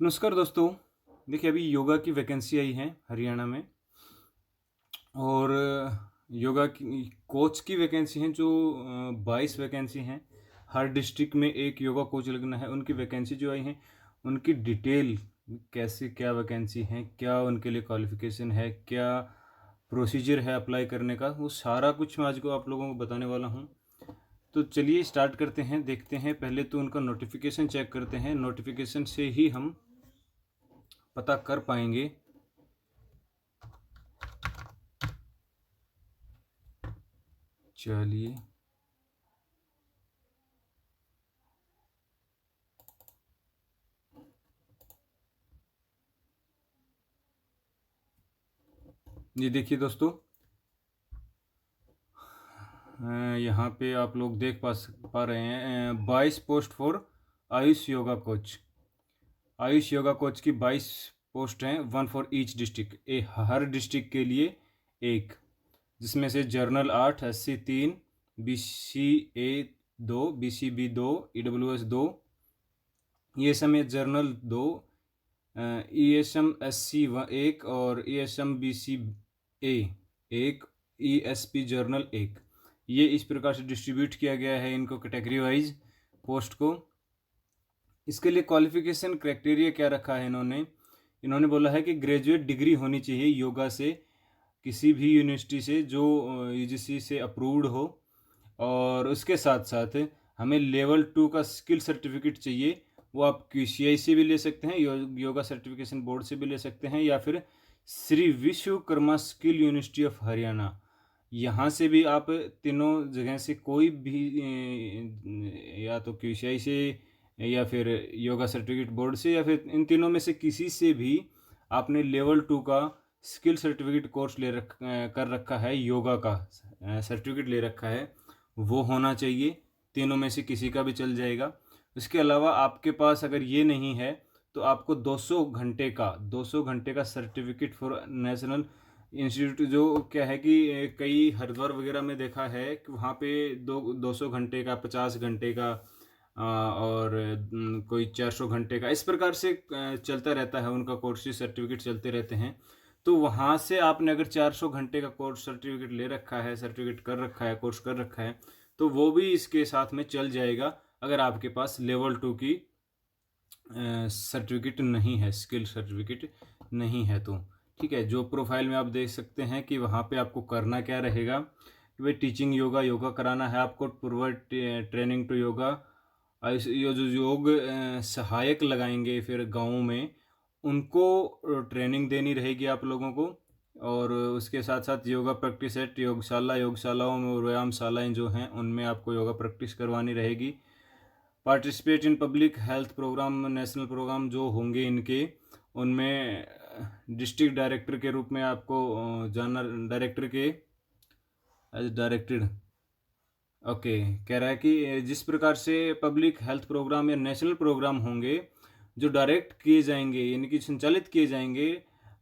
नमस्कार दोस्तों। देखिए, अभी योगा की वैकेंसी आई है हरियाणा में। और योगा की कोच की वैकेंसी हैं जो 22 वैकेंसी हैं। हर डिस्ट्रिक्ट में एक योगा कोच लगना है। उनकी वैकेंसी जो आई हैं, उनकी डिटेल कैसे, क्या वैकेंसी हैं, क्या उनके लिए क्वालिफ़िकेशन है, क्या प्रोसीजर है अप्लाई करने का, वो सारा कुछ मैं आज को आप लोगों को बताने वाला हूँ। तो चलिए स्टार्ट करते हैं, देखते हैं। पहले तो उनका नोटिफिकेशन चेक करते हैं। नोटिफिकेशन से ही हम पता कर पाएंगे। चलिए, ये देखिए दोस्तों, यहाँ पे आप लोग देख पा रहे हैं 22 post for Ayush yoga coach. Ayush yoga coach की 22 पोस्ट हैं, 1 for each district. Her district के लिए एक, जिसमें से journal 8, SC 3, BCA 2, BCB 2, EWS 2, ESM journal 2, ESM SC 1 और ESM BCA 1, ESP जर्नल 1। ये इस प्रकार से डिस्ट्रीब्यूट किया गया है इनको कैटेगरी वाइज पोस्ट को। इसके लिए क्वालिफिकेशन क्राइटेरिया क्या रखा है इन्होंने? इन्होंने बोला है कि ग्रेजुएट डिग्री होनी चाहिए योगा से, किसी भी यूनिवर्सिटी से जो UGC से अप्रूव्ड हो। और उसके साथ साथ हमें लेवल 2 का स्किल सर्टिफिकेट चाहिए। वो आप QCI से भी ले सकते हैं, योगा सर्टिफिकेशन बोर्ड से भी ले सकते हैं, या फिर Shri Vishwakarma skill university of Haryana, यहाँ से भी आप तीनों जगह से कोई भी या तो QCI से या फिर योगा सर्टिफिकेट बोर्ड से या फिर इन तीनों में से किसी से भी आपने लेवल 2 का स्किल सर्टिफिकेट कोर्स कर रखा है, योगा का सर्टिफिकेट ले रखा है, वो होना चाहिए। तीनों में से किसी का भी चल जाएगा। उसके अलावा आपके पास अगर ये नहीं है तो आपको 200 घंटे का सर्टिफिकेट फॉर नेशनल इंस्टीट्यूट, जो क्या है कि कई हरिद्वार वगैरह में देखा है कि वहाँ पे 200 घंटे का, 50 घंटे का और कोई 400 घंटे का, इस प्रकार से चलता रहता है उनका कोर्स, सर्टिफिकेट चलते रहते हैं। तो वहाँ से आपने अगर 400 घंटे का कोर्स सर्टिफिकेट ले रखा है, सर्टिफिकेट कर रखा है, कोर्स कर रखा है, तो वो भी इसके साथ में चल जाएगा अगर आपके पास लेवल 2 की सर्टिफिकेट नहीं है, स्किल सर्टिफिकेट नहीं है तो। ठीक है, जो प्रोफाइल में आप देख सकते हैं कि वहाँ पे आपको करना क्या रहेगा कि भाई टीचिंग योगा, योगा कराना है आपको, प्रोवाइड ट्रेनिंग टू योगा। ये जो योग सहायक लगाएंगे फिर गाँव में, उनको ट्रेनिंग देनी रहेगी आप लोगों को। और उसके साथ साथ योगा प्रैक्टिस एट योगशालाओं में और व्यायामशालाएँ जो हैं उनमें आपको योगा प्रैक्टिस करवानी रहेगी। Participate in public health program, national program जो होंगे इनके, उनमें डिस्ट्रिक्ट डायरेक्टर के रूप में आपको जाना, डायरेक्टर के एज डायरेक्टेड। ओके, कह रहा है कि जिस प्रकार से पब्लिक हेल्थ प्रोग्राम या नेशनल प्रोग्राम होंगे जो डायरेक्ट किए जाएंगे, यानी कि संचालित किए जाएंगे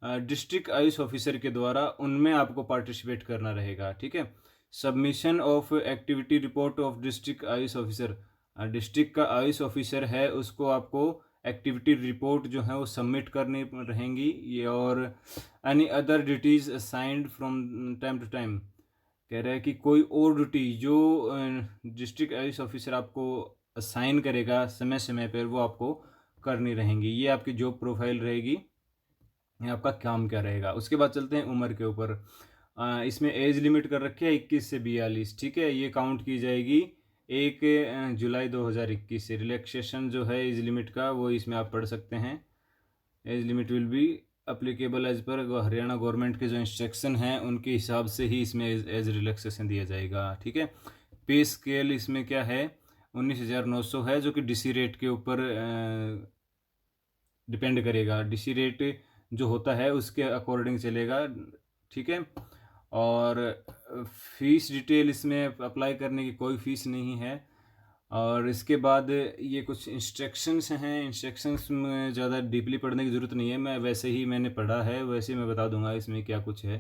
डिस्ट्रिक्ट आयुष ऑफिसर के द्वारा, उनमें आपको पार्टिसिपेट करना रहेगा। ठीक है, submission of activity report of district AYUSH officer, district का आयुष ऑफिसर है उसको आपको एक्टिविटी रिपोर्ट जो है वो सबमिट करनी रहेंगी ये। और any other duties assigned from time to time, कह रहा है कि कोई और ड्यूटी जो डिस्ट्रिक्ट आयुष ऑफिसर आपको असाइन करेगा समय समय पर, वो आपको करनी रहेंगी। ये आपकी जॉब प्रोफाइल रहेगी, ये आपका काम क्या रहेगा। उसके बाद चलते हैं उम्र के ऊपर। इसमें एज लिमिट कर रखी है 21 से 42। ठीक है, ये काउंट की जाएगी 1 जुलाई 2021 से। रिलैक्सेशन जो है एज लिमिट का, वो इसमें आप पढ़ सकते हैं। Age limit will be applicable as per Haryana government के जो इंस्ट्रक्शन हैं उनके हिसाब से ही इसमें एज रिलैक्सेशन दिया जाएगा। ठीक है, पे स्केल इसमें क्या है, 19,900 है, जो कि DC रेट के ऊपर डिपेंड करेगा। DC रेट जो होता है उसके अकॉर्डिंग चलेगा। ठीक है, और फीस डिटेल इसमें अप्लाई करने की कोई फ़ीस नहीं है। और इसके बाद ये कुछ इंस्ट्रक्शंस हैं, इंस्ट्रक्शंस में ज़्यादा डीपली पढ़ने की ज़रूरत नहीं है, मैं वैसे ही मैंने पढ़ा है वैसे ही मैं बता दूंगा इसमें क्या कुछ है।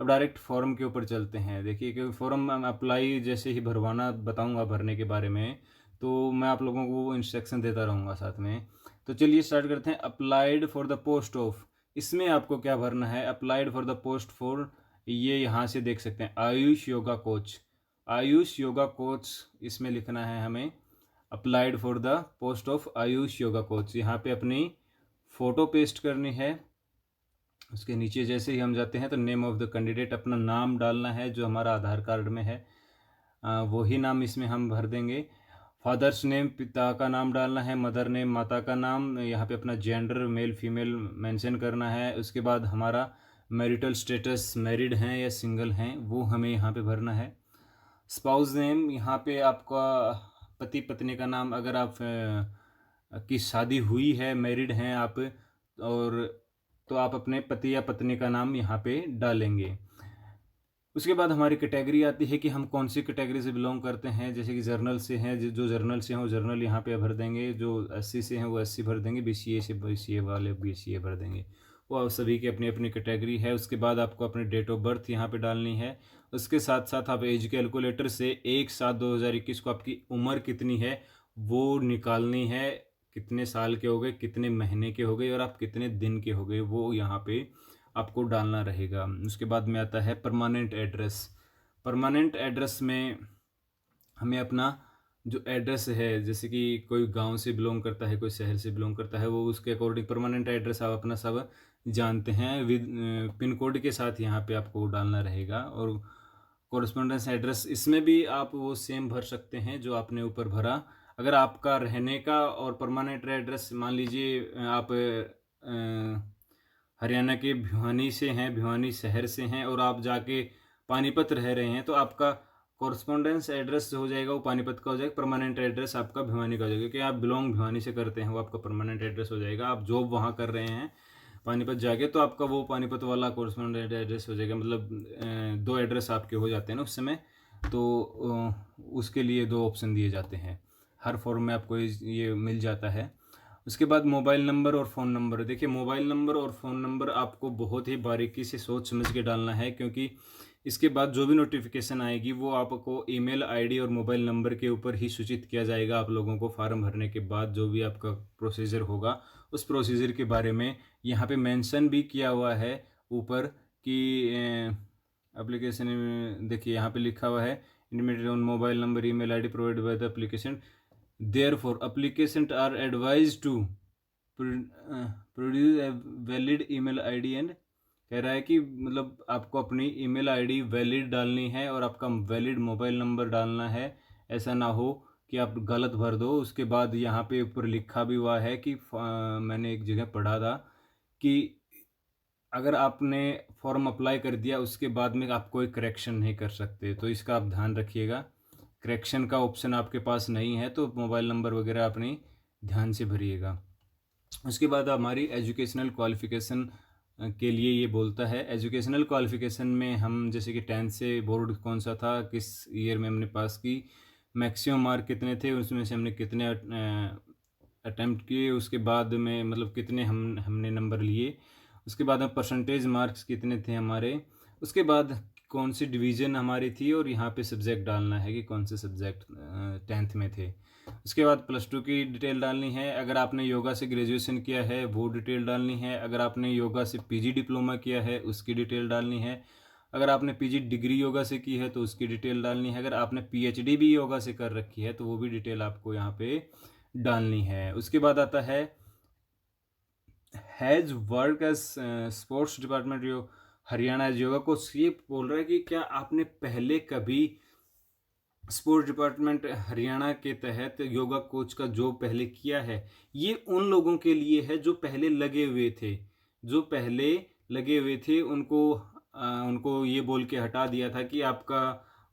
अब डायरेक्ट फॉर्म के ऊपर चलते हैं। देखिए, क्योंकि फॉर्म अप्लाई जैसे ही भरवाना बताऊंगा भरने के बारे में, तो मैं आप लोगों को वो इंस्ट्रक्शन देता रहूँगा साथ में। तो चलिए स्टार्ट करते हैं। Applied for the post of, इसमें आपको क्या भरना है? Applied for the post for, ये यहाँ से देख सकते हैं, आयुष योगा कोच। आयुष योगा कोच इसमें लिखना है हमें, applied for the post of Ayush yoga coach. यहाँ पे अपनी फ़ोटो पेस्ट करनी है। उसके नीचे जैसे ही हम जाते हैं तो नेम ऑफ़ द कैंडिडेट, अपना नाम डालना है जो हमारा आधार कार्ड में है, वही नाम इसमें हम भर देंगे। फादर्स नेम, पिता का नाम डालना है। मदर नेम, माता का नाम। यहाँ पे अपना जेंडर मेल फीमेल मेंशन करना है। उसके बाद हमारा मैरिटल स्टेटस, मैरिड हैं या सिंगल हैं, वो हमें यहाँ पे भरना है। स्पाउस नेम, यहाँ पे आपका पति पत्नी का नाम, अगर आप की शादी हुई है, मैरिड हैं आप, और तो आप अपने पति या पत्नी का नाम यहाँ पे डालेंगे। उसके बाद हमारी कैटेगरी आती है कि हम कौन सी कैटेगरी से बिलोंग करते हैं। जैसे कि जर्नल से हैं, जो जर्नल से हैं वो जर्नल यहाँ पे भर देंगे। जो एससी से हैं वो एससी भर देंगे। बीसीए से बीसीए वाले बीसीए भर देंगे। वो आप सभी की अपनी अपनी कैटेगरी है। उसके बाद आपको अपनी डेट ऑफ बर्थ यहाँ पे डालनी है। उसके साथ साथ आप एज कैलकुलेटर से 1/7/2021 को आपकी उम्र कितनी है वो निकालनी है। कितने साल के हो गए, कितने महीने के हो गए और आप कितने दिन के हो गए, वो यहाँ पे आपको डालना रहेगा। उसके बाद में आता है परमानेंट एड्रेस। परमानेंट एड्रेस में हमें अपना जो एड्रेस है, जैसे कि कोई गांव से बिलोंग करता है, कोई शहर से बिलोंग करता है, वो उसके अकॉर्डिंग परमानेंट एड्रेस आप अपना सब जानते हैं। विद पिन कोड के साथ यहाँ पे आपको डालना रहेगा। और कॉरेस्पॉन्डेंस एड्रेस, इसमें भी आप वो सेम भर सकते हैं जो आपने ऊपर भरा। अगर आपका रहने का और परमानेंट एड्रेस, मान लीजिए आप हरियाणा के भिवानी से हैं, भिवानी शहर से हैं, और आप जाके पानीपत रह रहे हैं, तो आपका कॉरस्पॉन्डेंस एड्रेस जो हो जाएगा वो पानीपत का हो जाएगा। परमानेंट एड्रेस आपका भिवानी का हो जाएगा, क्योंकि आप बिलोंग भिवानी से करते हैं, वो आपका परमानेंट एड्रेस हो जाएगा। आप जॉब वहाँ कर रहे हैं पानीपत जाके, तो आपका वो पानीपत वाला कॉरस्पॉन्डेंट एड्रेस हो जाएगा। मतलब 2 एड्रेस आपके हो जाते हैं ना उस समय, तो उसके लिए 2 ऑप्शन दिए जाते हैं। हर फॉर्म में आपको ये मिल जाता है। उसके बाद मोबाइल नंबर और फ़ोन नंबर। देखिए, मोबाइल नंबर और फ़ोन नंबर आपको बहुत ही बारीकी से सोच समझ के डालना है, क्योंकि इसके बाद जो भी नोटिफिकेशन आएगी वो आपको ईमेल आईडी और मोबाइल नंबर के ऊपर ही सूचित किया जाएगा। आप लोगों को फॉर्म भरने के बाद जो भी आपका प्रोसीजर होगा, उस प्रोसीजर के बारे में यहाँ पे मेंशन भी किया हुआ है ऊपर कि एप्लीकेशन में, देखिए यहाँ पे लिखा हुआ है, intimated on mobile number email ID provided by the application, Therefore, applicants are advised to produce a valid email ID and, कह रहा है कि मतलब आपको अपनी ईमेल आईडी वैलिड डालनी है और आपका वैलिड मोबाइल नंबर डालना है। ऐसा ना हो कि आप गलत भर दो। उसके बाद यहाँ पे ऊपर लिखा भी हुआ है कि मैंने एक जगह पढ़ा था कि अगर आपने फॉर्म अप्लाई कर दिया उसके बाद में आप कोई करेक्शन नहीं कर सकते, तो इसका आप ध्यान रखिएगा। करेक्शन का ऑप्शन आपके पास नहीं है, तो मोबाइल नंबर वगैरह अपनी ध्यान से भरिएगा। उसके बाद हमारी एजुकेशनल क्वालिफ़िकेशन के लिए ये बोलता है। एजुकेशनल क्वालिफ़िकेशन में हम जैसे कि 10th से बोर्ड कौन सा था, किस ईयर में हमने पास की, मैक्सिमम मार्क कितने थे, उसमें से हमने कितने अटैम्प्ट किए, उसके बाद में मतलब कितने हमने नंबर लिए, उसके बाद में परसेंटेज मार्क्स कितने थे हमारे, उसके बाद कौन सी डिवीज़न हमारी थी, और यहाँ पे सब्जेक्ट डालना है कि कौन से सब्जेक्ट 10th में थे। उसके बाद +2 की डिटेल डालनी है। अगर आपने योगा से ग्रेजुएशन किया है वो डिटेल डालनी है। अगर आपने योगा से पीजी डिप्लोमा किया है उसकी डिटेल डालनी है। अगर आपने पीजी डिग्री योगा से की है तो उसकी डिटेल डालनी है। अगर आपने पीएचडी भी योगा से कर रखी है तो वो भी डिटेल आपको यहाँ पे डालनी है। उसके बाद आता है has work as sports department Haryana as yoga coach. ये बोल रहा है कि क्या आपने पहले कभी स्पोर्ट्स डिपार्टमेंट हरियाणा के तहत योगा कोच का जॉब पहले किया है। ये उन लोगों के लिए है जो पहले लगे हुए थे, उनको ये बोल के हटा दिया था कि आपका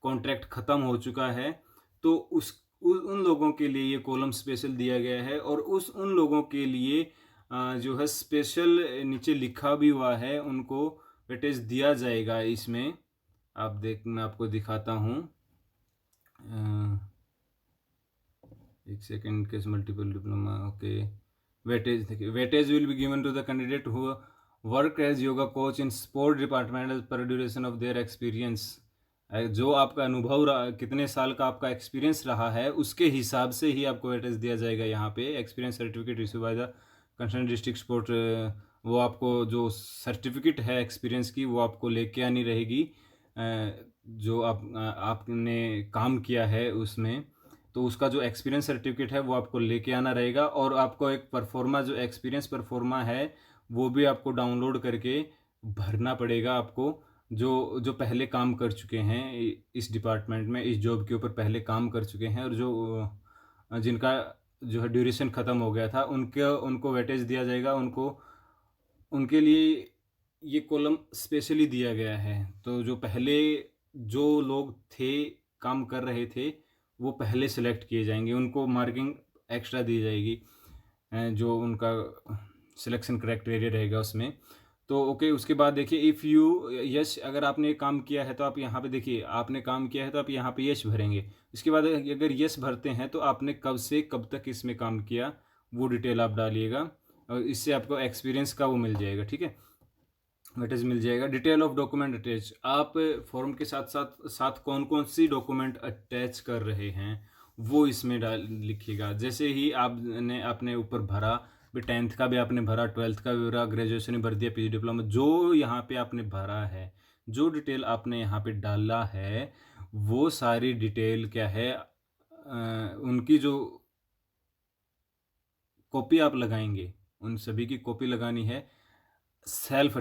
कॉन्ट्रैक्ट ख़त्म हो चुका है, तो उन लोगों के लिए ये कॉलम स्पेशल दिया गया है। और उन लोगों के लिए जो है स्पेशल नीचे लिखा भी हुआ है, उनको वेटेज दिया जाएगा। इसमें मैं आपको दिखाता हूँ, एक second, case multiple diploma, okay. Weightage will be given to the candidate who work as yoga coach in sport department per duration of their experience. जो आपका अनुभव रहा, कितने साल का आपका एक्सपीरियंस रहा है, उसके हिसाब से ही आपको वेटेज दिया जाएगा। यहाँ पे experience certificate issue by the concern district sport वो आपको जो सर्टिफिकेट है एक्सपीरियंस की वो आपको लेके आनी रहेगी। जो आपने काम किया है उसमें, तो उसका जो एक्सपीरियंस सर्टिफिकेट है वो आपको लेके आना रहेगा। और आपको एक परफॉर्मा जो एक्सपीरियंस परफॉर्मा है वो भी आपको डाउनलोड करके भरना पड़ेगा आपको। जो जो पहले काम कर चुके हैं इस डिपार्टमेंट में, इस जॉब के ऊपर पहले काम कर चुके हैं, और जो जिनका जो है ड्यूरेशन ख़त्म हो गया था, उनको वेटेज दिया जाएगा। उनके लिए ये कॉलम स्पेशली दिया गया है। तो जो पहले जो लोग थे, काम कर रहे थे, वो पहले सेलेक्ट किए जाएंगे, उनको मार्किंग एक्स्ट्रा दी जाएगी जो उनका सिलेक्शन क्राइटेरिया रहेगा उसमें। तो ओके, उसके बाद देखिए इफ़ यू यश, अगर आपने काम किया है तो आप यहाँ पे देखिए आपने काम किया है तो आप यहाँ पे यश भरेंगे। उसके बाद अगर यश भरते हैं तो आपने कब से कब तक इसमें काम किया वो डिटेल आप डालिएगा, और इससे आपको एक्सपीरियंस का वो मिल जाएगा। ठीक है, वेटेज मिल जाएगा। डिटेल ऑफ डॉक्यूमेंट अटैच, आप फॉर्म के साथ साथ साथ कौन कौन सी डॉक्यूमेंट अटैच कर रहे हैं वो इसमें लिखिएगा। जैसे ही आपने अपने ऊपर भरा, भी 10th का भी आपने भरा, 12th का भी भरा, ग्रेजुएशन भी भर दिया, पीजी डिप्लोमा, जो यहाँ पे आपने भरा है, जो डिटेल आपने यहाँ पे डाला है, वो सारी डिटेल क्या है, उनकी जो कॉपी आप लगाएंगे, उन सभी की कॉपी लगानी है। सेल्फ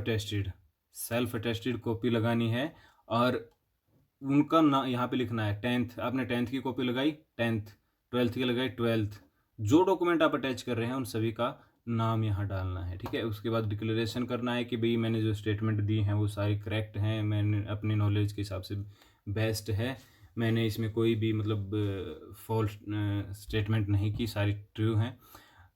अटेस्टेड कॉपी लगानी है। और उनका ना यहाँ पे लिखना है 10th, आपने 10th की कॉपी लगाई 10th, 12th की लगाई 12th, जो डॉक्यूमेंट आप अटैच कर रहे हैं उन सभी का नाम यहाँ डालना है। ठीक है, उसके बाद डिक्लेरेशन करना है कि भाई मैंने जो स्टेटमेंट दी हैं वो सारी करेक्ट हैं, मैंने अपनी नॉलेज के हिसाब से बेस्ट है, मैंने इसमें कोई भी मतलब फॉल्स स्टेटमेंट नहीं की, सारी ट्रू हैं।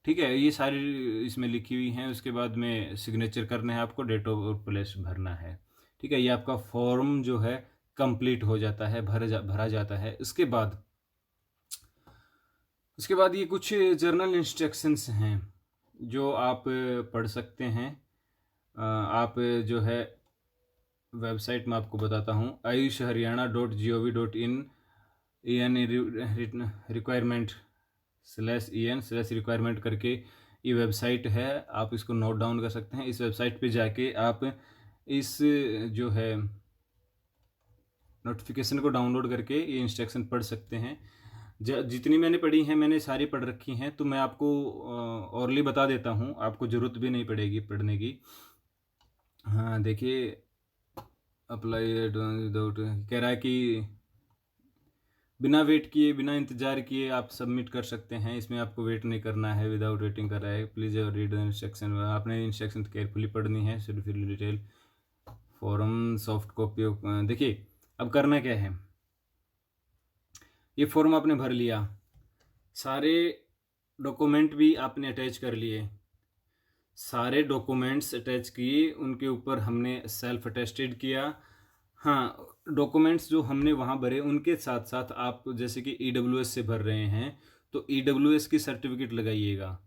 ठीक है, ये सारी इसमें लिखी हुई हैं। उसके बाद में सिग्नेचर करना है आपको, डेट ऑफ प्लेस भरना है। ठीक है, ये आपका फॉर्म जो है कंप्लीट हो जाता है, भरा जाता है। उसके बाद ये कुछ जर्नल इंस्ट्रक्शंस हैं जो आप पढ़ सकते हैं। आप जो है वेबसाइट में आपको बताता हूँ, ayushharyana.gov.in requirement/en/requirement करके ये वेबसाइट है, आप इसको नोट डाउन कर सकते हैं। इस वेबसाइट पे जाके आप इस जो है नोटिफिकेशन को डाउनलोड करके ये इंस्ट्रक्शन पढ़ सकते हैं। जितनी मैंने पढ़ी हैं मैंने सारी पढ़ रखी हैं, तो मैं आपको औरली बता देता हूँ, आपको ज़रूरत भी नहीं पड़ेगी पढ़ने की। हाँ देखिए, अप्लाई विदाउट कह रहा है कि बिना वेट किए, बिना इंतज़ार किए आप सबमिट कर सकते हैं। इसमें आपको वेट नहीं करना है, विदाउट वेटिंग कर रहा है। प्लीज़ रीड द इंस्ट्रक्शन, आपने इंस्ट्रक्शन केयरफुली पढ़नी है। Should fill detail form soft copy. देखिए अब करना क्या है, ये फॉर्म आपने भर लिया, सारे डॉक्यूमेंट भी आपने अटैच कर लिए, सारे डॉक्यूमेंट्स अटैच किए, उनके ऊपर हमने सेल्फ अटेस्टेड किया। हाँ, डॉक्यूमेंट्स जो हमने वहाँ भरे उनके साथ साथ आप जैसे कि EWS से भर रहे हैं तो EWS की सर्टिफिकेट लगाइएगा।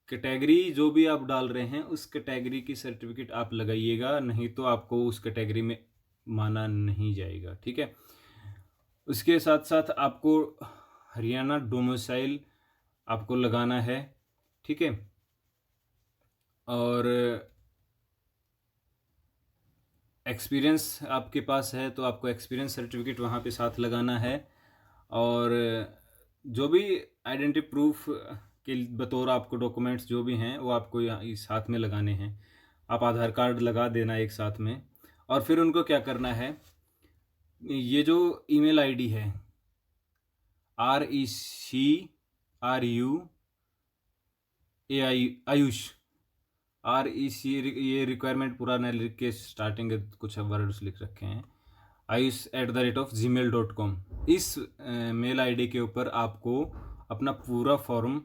कैटेगरी जो भी आप डाल रहे हैं उस कैटेगरी की सर्टिफिकेट आप लगाइएगा, नहीं तो आपको उस कैटेगरी में माना नहीं जाएगा। ठीक है, उसके साथ साथ आपको हरियाणा डोमिसाइल आपको लगाना है। ठीक है, और एक्सपीरियंस आपके पास है तो आपको एक्सपीरियंस सर्टिफिकेट वहाँ पे साथ लगाना है। और जो भी आइडेंटिटी प्रूफ के बतौर आपको डॉक्यूमेंट्स जो भी हैं वो आपको यहाँ साथ में लगाने हैं। आप आधार कार्ड लगा देना एक साथ में। और फिर उनको क्या करना है, ये जो ईमेल आईडी है आयुष ये रिक्वायरमेंट पूरा नहीं लिख के स्टार्टिंग के कुछ वर्ड्स लिख रखे हैं, ayush@gmail.com। इस मेल आईडी के ऊपर आपको अपना पूरा फॉर्म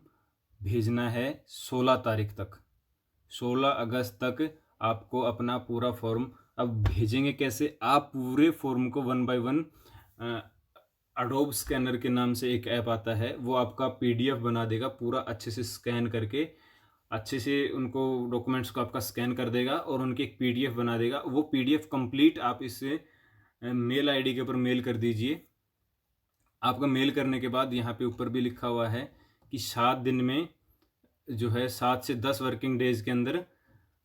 भेजना है 16 तारीख तक, 16 अगस्त तक आपको अपना पूरा फॉर्म। अब भेजेंगे कैसे, आप पूरे फॉर्म को 1 by 1 अडोब स्कैनर के नाम से एक ऐप आता है, वो आपका PDF बना देगा, पूरा अच्छे से स्कैन करके अच्छे से उनको डॉक्यूमेंट्स को आपका स्कैन कर देगा और उनकी एक PDF बना देगा। वो PDF कंप्लीट आप इस मेल आईडी के ऊपर मेल कर दीजिए। आपका मेल करने के बाद यहाँ पे ऊपर भी लिखा हुआ है कि 7 दिन में जो है 7 से 10 वर्किंग डेज़ के अंदर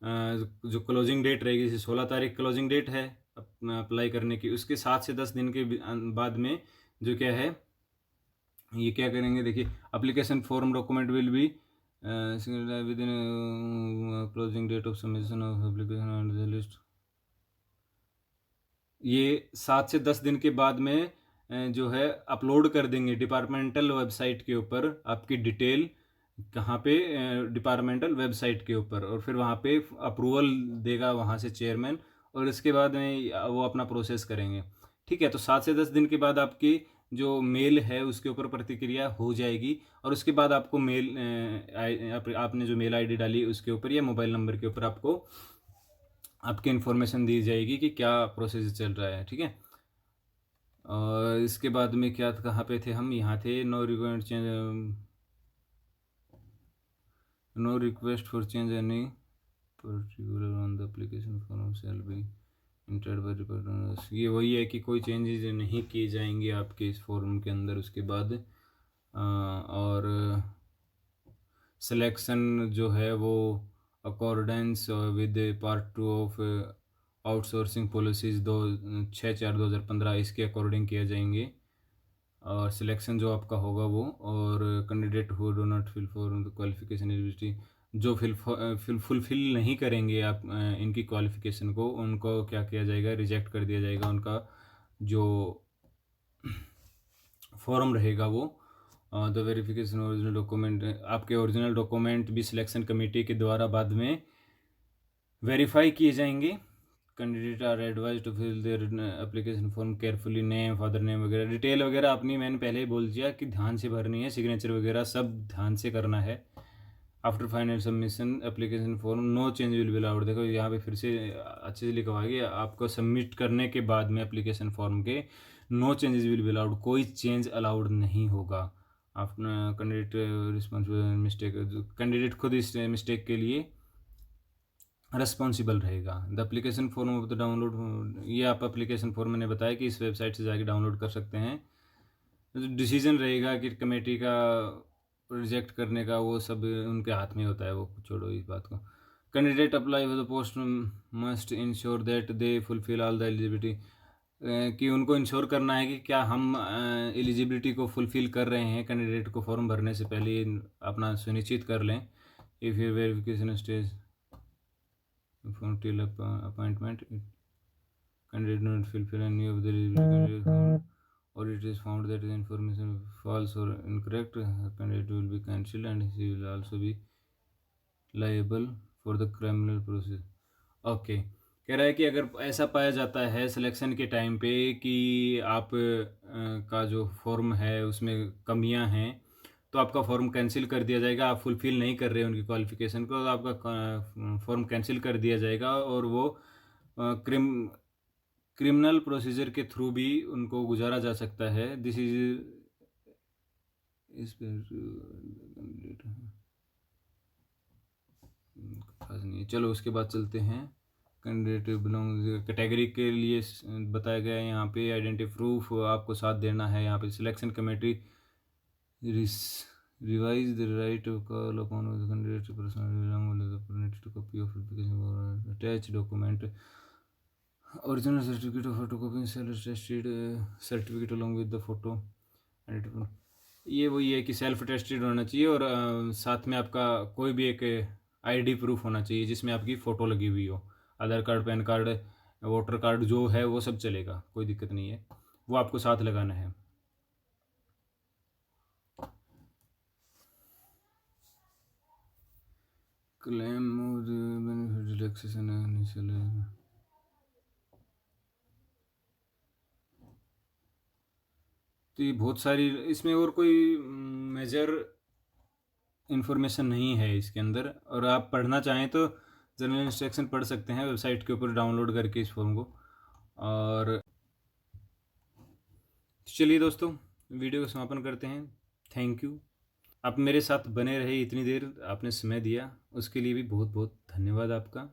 जो क्लोजिंग डेट रहेगी, जैसे 16 तारीख क्लोजिंग डेट है अप्लाई करने की, उसके 7 से 10 दिन के बाद में जो क्या है, ये क्या करेंगे, देखिए application form document will be within closing date of submission of application on the list. ये 7 से 10 दिन के बाद में जो है अपलोड कर देंगे डिपार्टमेंटल वेबसाइट के ऊपर आपकी डिटेल, कहाँ पे, डिपार्टमेंटल वेबसाइट के ऊपर, और फिर वहाँ पे अप्रूवल देगा वहाँ से चेयरमैन, और इसके बाद में वो अपना प्रोसेस करेंगे। ठीक है, तो 7 से 10 दिन के बाद आपकी जो मेल है उसके ऊपर प्रतिक्रिया हो जाएगी, और उसके बाद आपको मेल आपने जो मेल आईडी डाली उसके ऊपर या मोबाइल नंबर के ऊपर आपको आपकी इन्फॉर्मेशन दी जाएगी कि क्या प्रोसेस चल रहा है। ठीक है, और इसके बाद में क्या, कहाँ पे थे हम, यहाँ थे, no request change, no request for change any particular on the application form shall be entered by department. ये वही है कि कोई चेंजेस नहीं किए जाएंगे आपके इस फॉर्म के अंदर उसके बाद। और सिलेक्शन जो है वो accordance with part 2 of outsourcing policies 6/4/2015 इसके अकॉर्डिंग किए जाएंगे, और सिलेक्शन जो आपका होगा वो, और candidate who do not fill for the qualification eligibility, जो फुलफिल नहीं करेंगे आप इनकी क्वालिफिकेशन को, उनको क्या किया जाएगा, रिजेक्ट कर दिया जाएगा, उनका जो फॉर्म रहेगा वो। द वेरिफिकेशन ओरिजिनल डॉक्यूमेंट, आपके ओरिजिनल डॉक्यूमेंट भी सिलेक्शन कमेटी के द्वारा बाद में वेरीफाई किए जाएंगे। Candidate are advise to fill their application form carefully, name, father name वगैरह, डिटेल वगैरह अपनी मैंने पहले ही बोल दिया कि ध्यान से भरनी है, सिग्नेचर वगैरह सब ध्यान से करना है। After final submission application form no change will be allowed, देखो यहाँ पे फिर से अच्छे से लिखा हुआ है कि आपको सबमिट करने के बाद में एप्लीकेशन फॉर्म के no changes will be allowed, कोई चेंज अलाउड नहीं होगा। अपना कैंडिडेट रिस्पॉन्सिबल मिस्टेक, कैंडिडेट खुद इस मिस्टेक के लिए रिस्पॉन्सिबल रहेगा। The application form of the download, ये आप एप्लीकेशन फॉर्म मैंने बताया कि इस वेबसाइट से जाके डाउनलोड कर सकते हैं। डिसीजन रहेगा कि कमेटी का रिजेक्ट करने का, वो सब उनके हाथ में होता है, वो छोड़ो इस बात को। Candidate apply for the post must ensure that they fulfil all the eligibility, कि उनको इंश्योर करना है कि क्या हम एलिजिबिलिटी को फुलफिल कर रहे हैं, कैंडिडेट को फॉर्म भरने से पहले अपना सुनिश्चित कर लें। If you verification stage from till appointment candidate not fulfill any of the eligibility or it is found that the information false or incorrect, candidate will be cancelled and he will also be liable for the criminal process। Okay, कह रहा है कि अगर ऐसा पाया जाता है selection के टाइम पे कि आप का जो फॉर्म है उसमें कमियां हैं, तो आपका फॉर्म कैंसिल कर दिया जाएगा। आप फुलफ़िल नहीं कर रहे हैं उनकी क्वालिफ़िकेशन को, तो आपका फॉर्म कैंसिल कर दिया जाएगा, और वो क्रिमिनल प्रोसीजर के थ्रू भी उनको गुजारा जा सकता है। दिस इज खास नहीं है। चलो उसके बाद चलते हैं, कैंडिडेट बिलोंग कैटेगरी के लिए बताया गया है यहाँ पे। आइडेंटिटी प्रूफ आपको साथ देना है यहाँ पे। Selection committee revise the right of call upon the candidate personal copy of application attach document, original certificate of photocopy self attested certificate along with the photo. ये वही है कि सेल्फ अटेस्टेड होना चाहिए, और साथ में आपका कोई भी एक आईडी प्रूफ होना चाहिए जिसमें आपकी फ़ोटो लगी हुई हो। Aadhaar card, PAN card, voter card जो है वो सब चलेगा, कोई दिक्कत नहीं है, वो आपको साथ लगाना है। क्लेम बेनिफिट रिलैक्सेशन इनिशियल, तो ये बहुत सारी, इसमें और कोई मेजर इन्फॉर्मेशन नहीं है इसके अंदर, और आप पढ़ना चाहें तो जनरल इंस्ट्रक्शन पढ़ सकते हैं वेबसाइट के ऊपर डाउनलोड करके इस फॉर्म को। और चलिए दोस्तों, वीडियो का समापन करते हैं। थैंक यू, आप मेरे साथ बने रहे इतनी देर, आपने समय दिया, उसके लिए भी बहुत बहुत धन्यवाद आपका।